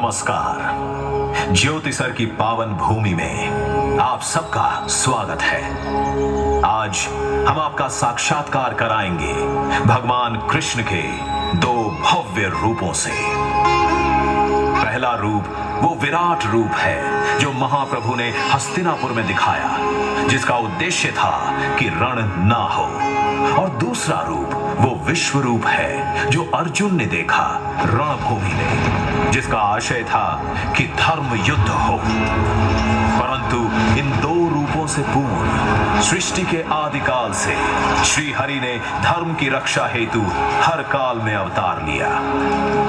नमस्कार। ज्योतिसर की पावन भूमि में आप सबका स्वागत है। आज हम आपका साक्षात्कार कराएंगे भगवान कृष्ण के दो भव्य रूपों से। पहला रूप वो विराट रूप है जो महाप्रभु ने हस्तिनापुर में दिखाया, जिसका उद्देश्य था कि रण ना हो। और दूसरा रूप वो विश्व रूप है जो अर्जुन ने देखा रणभूमि में, जिसका आशय था कि धर्म युद्ध हो। परंतु इन दो रूपों से पूर्ण सृष्टि के आदिकाल से श्री हरि ने धर्म की रक्षा हेतु हर काल में अवतार लिया।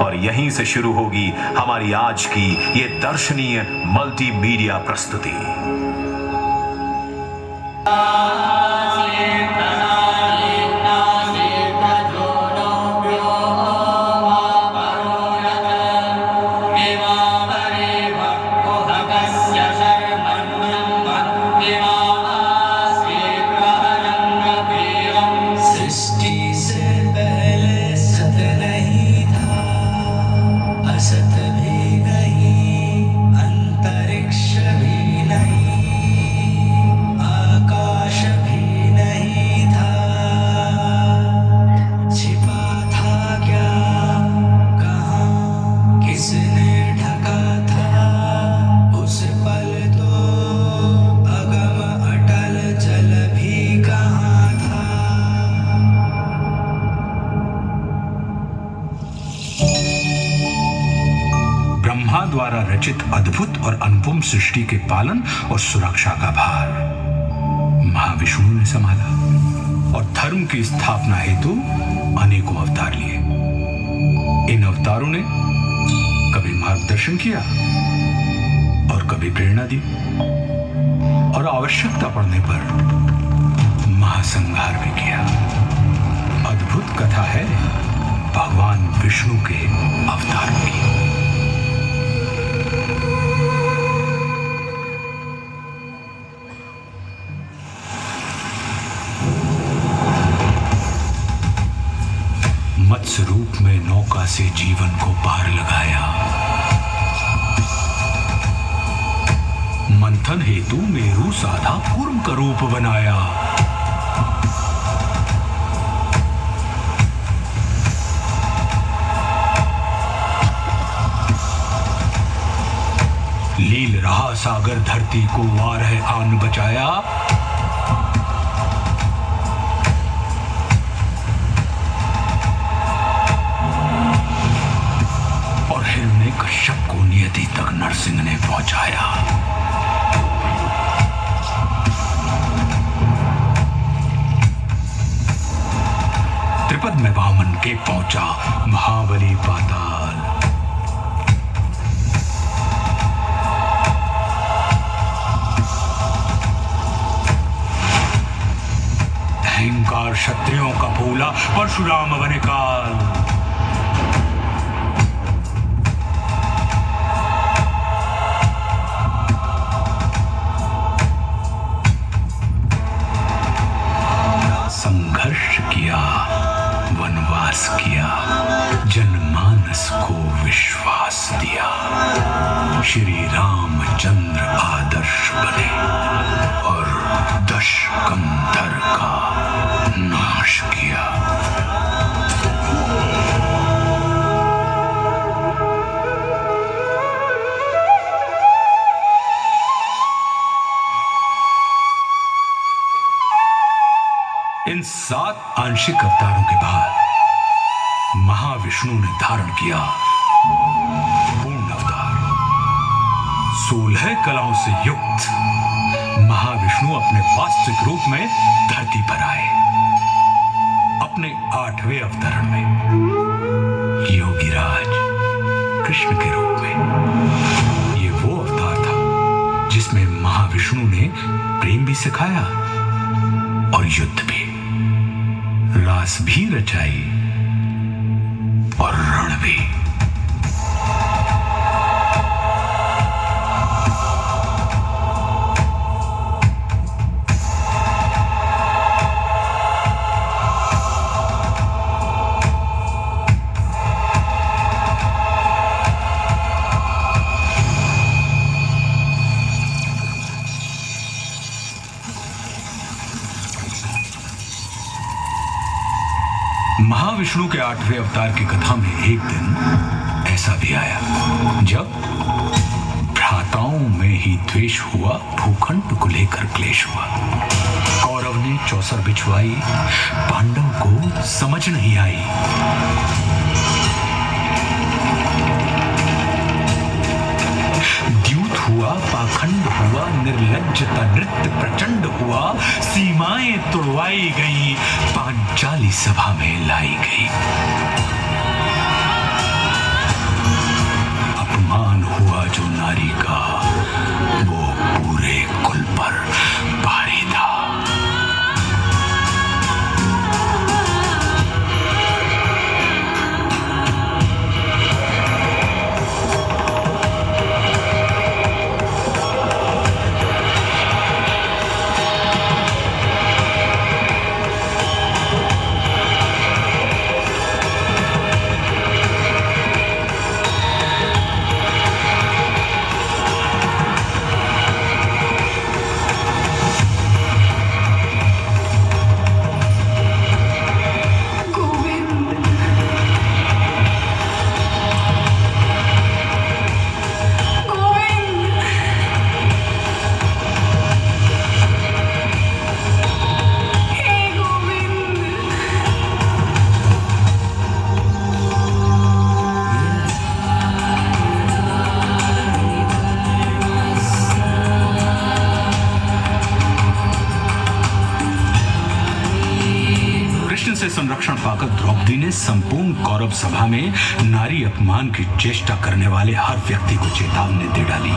और यहीं से शुरू होगी हमारी आज की ये दर्शनीय मल्टीमीडिया प्रस्तुति। द्वारा रचित अद्भुत और अनुपम सृष्टि के पालन और सुरक्षा का भार महाविष्णु ने संभाला और धर्म की स्थापना हेतु अनेकों अवतार लिए। इन अवतारों ने कभी मार्गदर्शन किया और कभी प्रेरणा दी और आवश्यकता पड़ने पर महासंहार भी किया। अद्भुत कथा है भगवान विष्णु के अवतारों की। मत्स्य रूप में नौका से जीवन को पार लगाया, मंथन हेतु मेरु साधा कूर्म का रूप बनाया। लील रहा सागर धरती को वार है आन बचाया। कश्यप को नियति तक नरसिंह ने पहुंचाया। त्रिपद में वामन के पहुंचा महाबली पाताल। अहंकार क्षत्रियों का भूला परशुराम बने काल। संघर्ष किया, वनवास किया, जनमानस को विश्वास दिया। श्री रामचंद्र आदर्श बने और दशकंधर का नाश किया। इन 7 आंशिक अवतारों के बाद महाविष्णु ने धारण किया पूर्ण अवतार। 16 कलाओं से युक्त महाविष्णु अपने वास्तविक रूप में धरती पर आए। अपने 8वें अवतरण में योगीराज कृष्ण के रूप में। ये वो अवतार था जिसमें महाविष्णु ने प्रेम भी सिखाया और युद्ध भी, रास भी रचाई और रण भी। महाविष्णु के 8वें अवतार की कथा में एक दिन ऐसा भी आया जब भ्राताओं में ही द्वेष हुआ, भूखंड को लेकर क्लेश हुआ। कौरव ने चौसर बिछवाई, पांडव को समझ नहीं आई। द्यूत हुआ, पाखंड हुआ, निर्लज्जता नृत्य प्रचंड हुआ, सीमाएं तोड़वाई गई, पांचाली सभा में लाई गई। अपमान हुआ जो नारी का, वो पूरे कुल पर भारी था। से संरक्षण पाकर द्रौपदी ने संपूर्ण कौरव सभा में नारी अपमान की चेष्टा करने वाले हर व्यक्ति को चेतावनी दे डाली।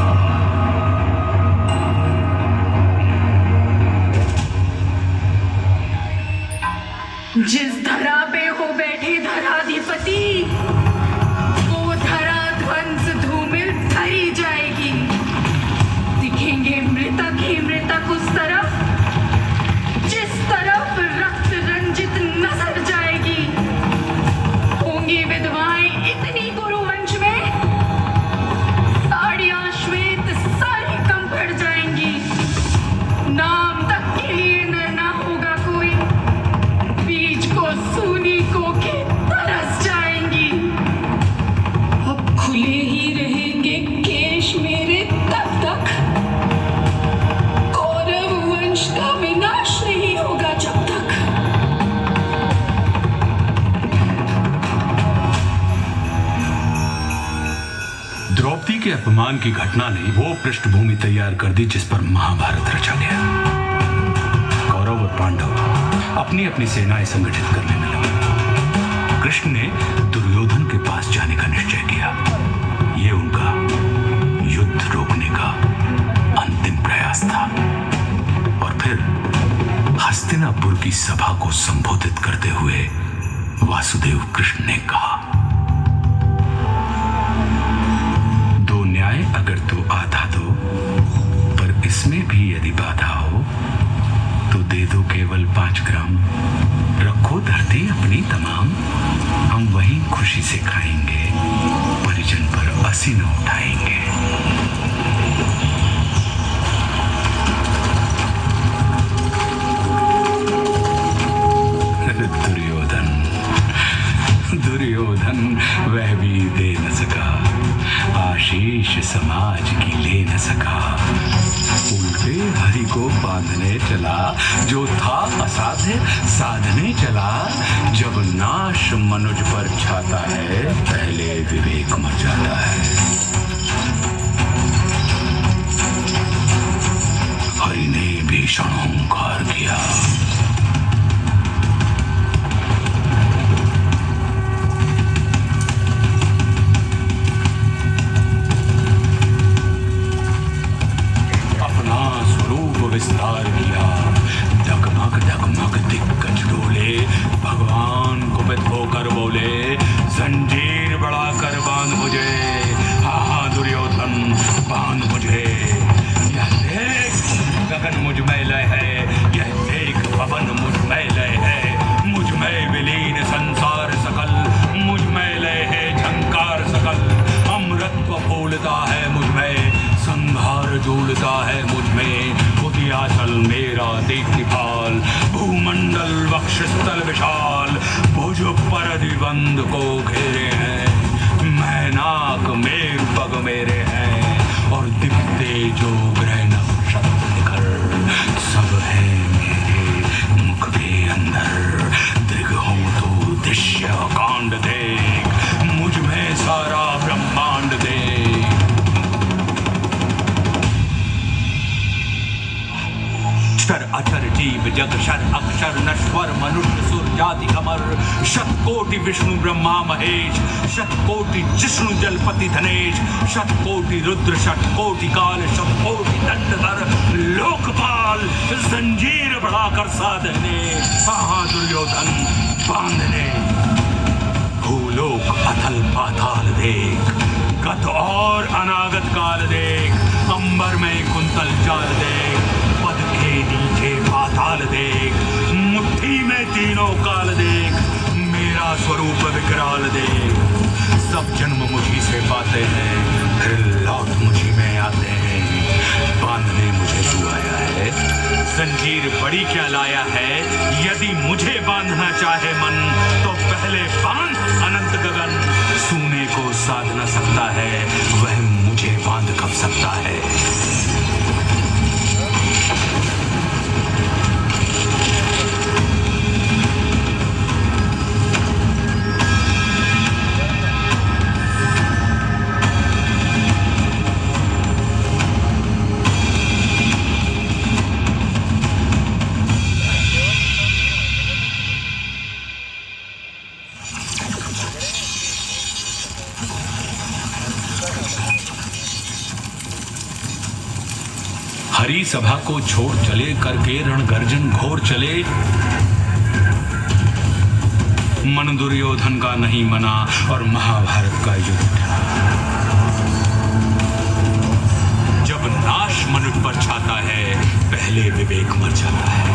जिस धरा पे हो बैठे धराधिपति, वो धरा ध्वंस धूमिल धरी जाएगी। दिखेंगे मृतक ही मृतक उस तरफ जिस तरफ रक्त रंजित नजर जाएगी। होंगी विधवाएं इतनी गुरुवंश में, साड़ियां श्वेत सारी कम पड़ जाएंगी। नाम तक के लिए नर ना होगा कोई, बीज को सूनी को के तरस जाएंगी। अब खुले ही रहेंगे केश मेरे तब तक, कौरव वंश का विनाश नहीं होगा जब तक। द्रौपदी के अपमान की घटना ने वो पृष्ठभूमि तैयार कर दी जिस पर महाभारत रचा गया। कौरव और पांडव अपनी अपनी सेनाएं संगठित करने में लगे। कृष्ण ने दुर्योधन के पास जाने का निश्चय किया। ये उनका युद्ध रोकने का अंतिम प्रयास था। और फिर हस्तिनापुर की सभा को संबोधित करते हुए वासुदेव कृष्ण ने कहा, दो न्याय अगर तो आधा दो, पर इसमें भी यदि बाधा हो तो दे दो केवल 5 ग्राम। रखो धरती अपनी तमाम, हम वहीं खुशी से खाएंगे, परिजन पर असी न उठाएंगे। दुर्योधन वह भी दे न सका, आशीष समाज की ले न सका। उल्टे हरि को बांधने चला, जो था असाध्य साधने चला। जब नाश मनुज पर छाता है, पहले विवेक मर जाता है। हरि ने भीषण हुंकार किया। विस्तार किया, डगमग डगमग दिग्गज डोले। भगवान कुपित होकर बोले, जंजीर बढ़ाकर बांध मुझे। हाँ दुर्योधन बांध मुझे। यह देख गगन मुझ में लय है, यह देख पवन मुझ में लय है। मुझ में विलीन संसार सकल, मुझ में लय है झंकार सकल। अमृतत्व फूलता है मुझ में, संहार झूलता है मुझ में। आचल मेरा दीप्तिपाल, भूमंडल वक्षस्थल विशाल। भुज जो परदिबंध को घेरे हैं, मैनाक मेघ पग मेरे हैं, और दिखते जो ग्रह नक्षत्र निखर, सब है मेरे मुख के अंदर। दृग हो तो दृश्य कांड देख, मुझ में सारा ब्रह्मांड देख। क्षर अक्षर जीव जग शर अक्षर नश्वर मनुष्य सुर जाति अमर, शतकोटि विष्णु ब्रह्मा महेश, शतकोटि जिष्णु जलपति धनेश, शतकोटि रुद्र शतकोटि काल, शतकोटि दंडधर लोकपाल, जंजीर बढ़ाकर साधने, कहा दुर्योधन बांधने। भूलोक अथल पाताल देख, गत और अनागत काल देख, अंबर में कुंतल जाल देख, पद के नीचे पाताल देख, मुट्ठी में तीनों काल देख, मेरा स्वरूप विकराल देख। सब जन्म मुझी से पाते हैं, फिर लौट मुझी में आते हैं। बांधने मुझे तू आया है, जंजीर बड़ी क्या लाया है। यदि मुझे बांधना चाहे मन, तो पहले बांध अनंत गगन। सूने को साध न सकता है, वह मुझे बांध कब सकता है। हरी सभा को छोड़ चले, करके रण गर्जन घोर चले। मन दुर्योधन का नहीं मना, और महाभारत का युद्ध था। जब नाश मनुष्य पर छाता है, पहले विवेक मर जाता है।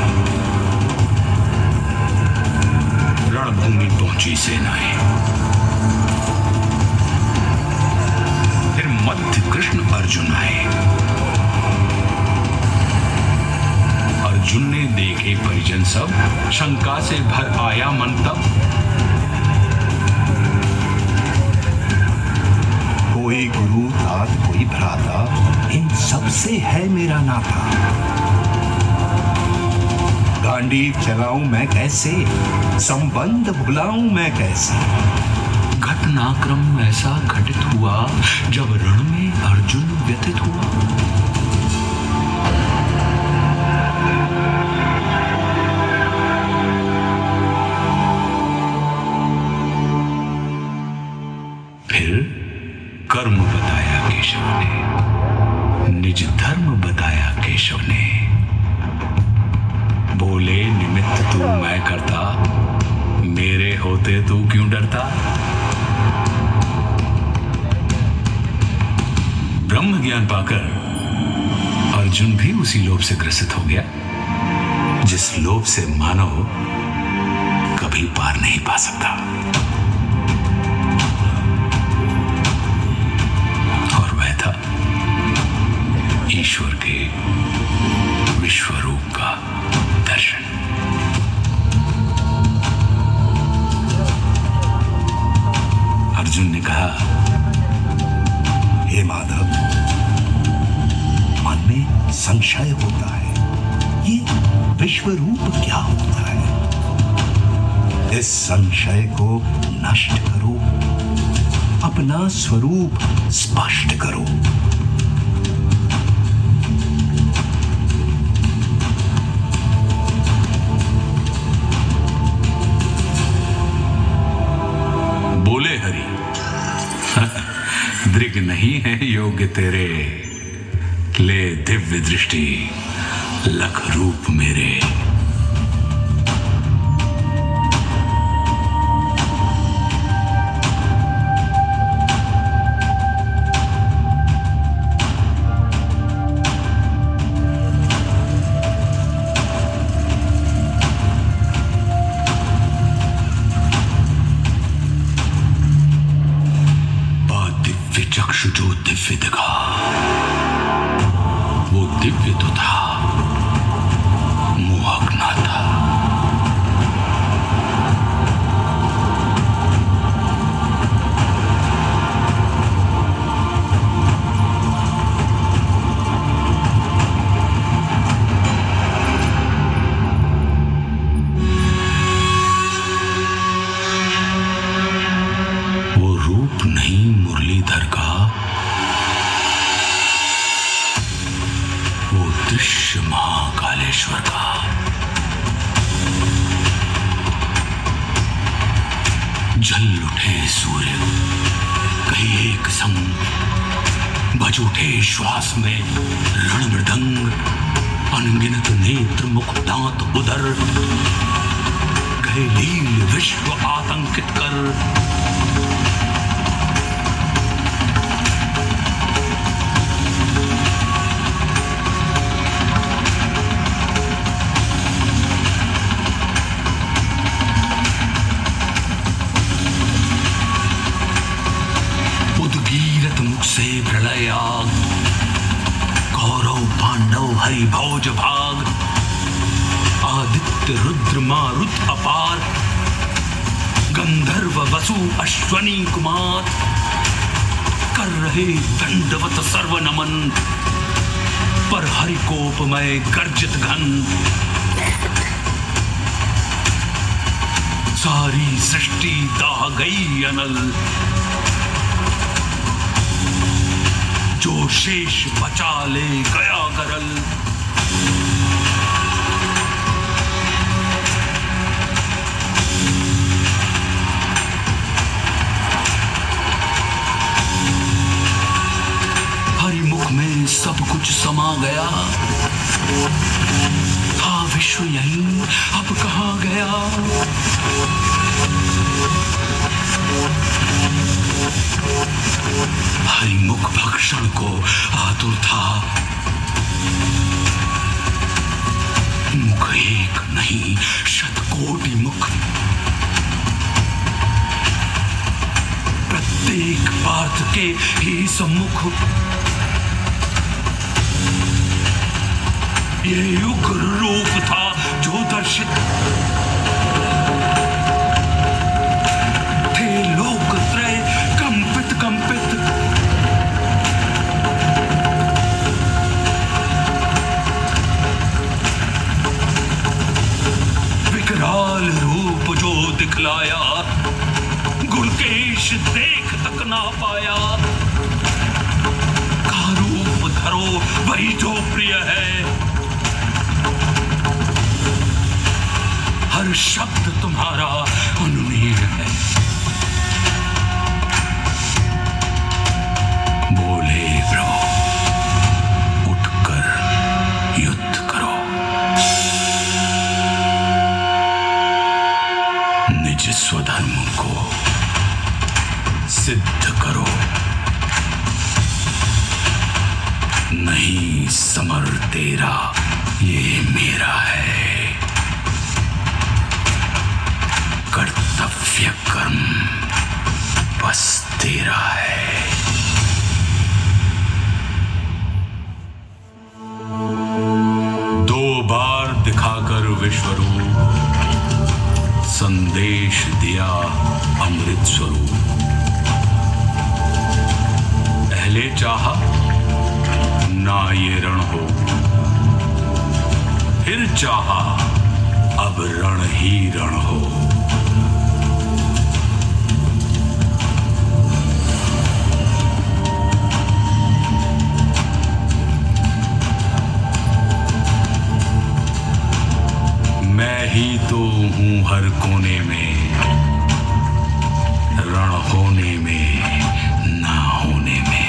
रणभूमि पहुंची सेनाएं, फिर मध्य कृष्ण अर्जुन आए। अर्जुन ने देखे परिजन सब, शंका से भर आया मन तब। कोई गुरु तात कोई भ्राता, इन सब से है मेरा नाता। गांडीव चलाऊं मैं कैसे, संबंध भुलाऊं मैं कैसे। घटनाक्रम ऐसा घटित हुआ, जब रण में अर्जुन व्यथित हुआ। कर्म बताया केशव ने, निज धर्म बताया केशव ने। बोले निमित्त तू मैं करता, मेरे होते तू क्यों डरता। ब्रह्म ज्ञान पाकर अर्जुन भी उसी लोभ से ग्रसित हो गया, जिस लोभ से मानव कभी पार नहीं पा सकता। ईश्वर के विश्वरूप का दर्शन। अर्जुन ने कहा, हे माधव, मन में संशय होता है, ये विश्वरूप क्या होता है। इस संशय को नष्ट करो, अपना स्वरूप स्पष्ट करो। बोले हरि, दृग नहीं है योग्य तेरे, ले दिव्य दृष्टि लख रूप मेरे। चक्षु जो दिव्य दिखा, वो दिव्य तो था, मोहक ना था। जल उठे सूर्य, कहीं एक संग बज उठे श्वास में रण मृदंग। अनगिनत नेत्र मुख दांत उदर, गए लील विश्व आतंकित कर। उद्गीरत मुख से प्रलय आग, कौरव पांडव हरि भौज भाग। आदित्य रुद्र मारुत अपार, गंधर्व वसु अश्वनी कुमार। कर रहे दंडवत सर्व नमन, पर हरि कोपमय गर्जित घन। सारी सृष्टि दाह गई अनल, जो शेष बचा ले गया गरल। हरिमुख में सब कुछ समा गया, था विश्व यहीं अब कहाँ गया। हरिमुख भक्षण को आतुर था, मुख एक नहीं शतकोटि मुख। प्रत्येक पार्थ के ही सम्मुख, ये उग्र रूप था जो दर्शित। थे लोक त्रय कंपित कंपित, विकराल रूप जो दिखलाया, गुणकेश देख तक ना पाया। का रूप धरो वही जो प्रिय है, हर शब्द तुम्हारा अनुनीय है। बोले प्रभु उठकर युद्ध करो, निज स्वधर्म को सिद्ध करो। नहीं समर तेरा ये मेरा है, कर्तव्य कर्म बस तेरा है। दो बार दिखाकर विश्वरूप, संदेश दिया अमृत स्वरूप। पहले चाहा ना ये रण हो, फिर चाहा अब रण ही रण हो। मैं ही तो हूं हर कोने में, रण होने में ना होने में।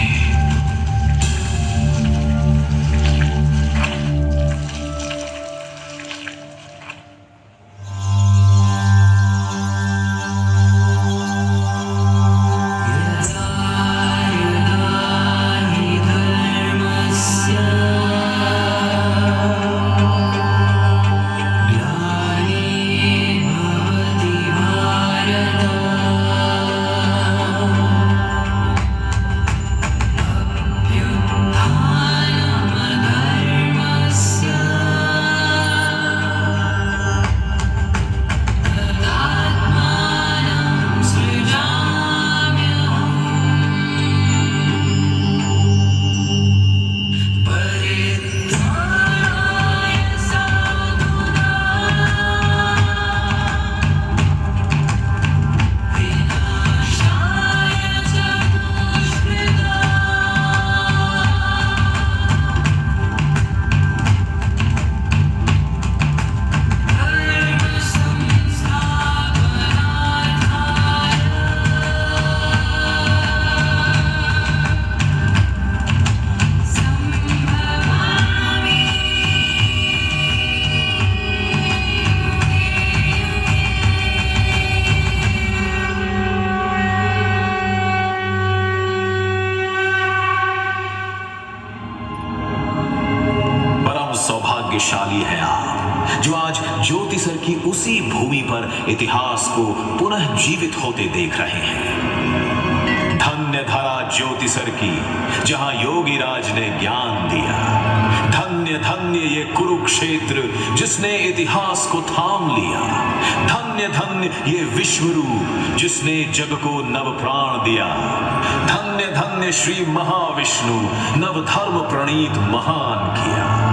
कि उसी भूमि पर इतिहास को पुनः जीवित होते देख रहे हैं। धन्य धरा ज्योतिसर की, जहां योगी राज ने ज्ञान दिया। धन्य धन्य ये कुरुक्षेत्र, जिसने इतिहास को थाम लिया। धन्य धन्य ये विश्वरूप, जिसने जग को नव प्राण दिया। धन्य धन्य श्री महाविष्णु, नव धर्म प्रणीत महान किया।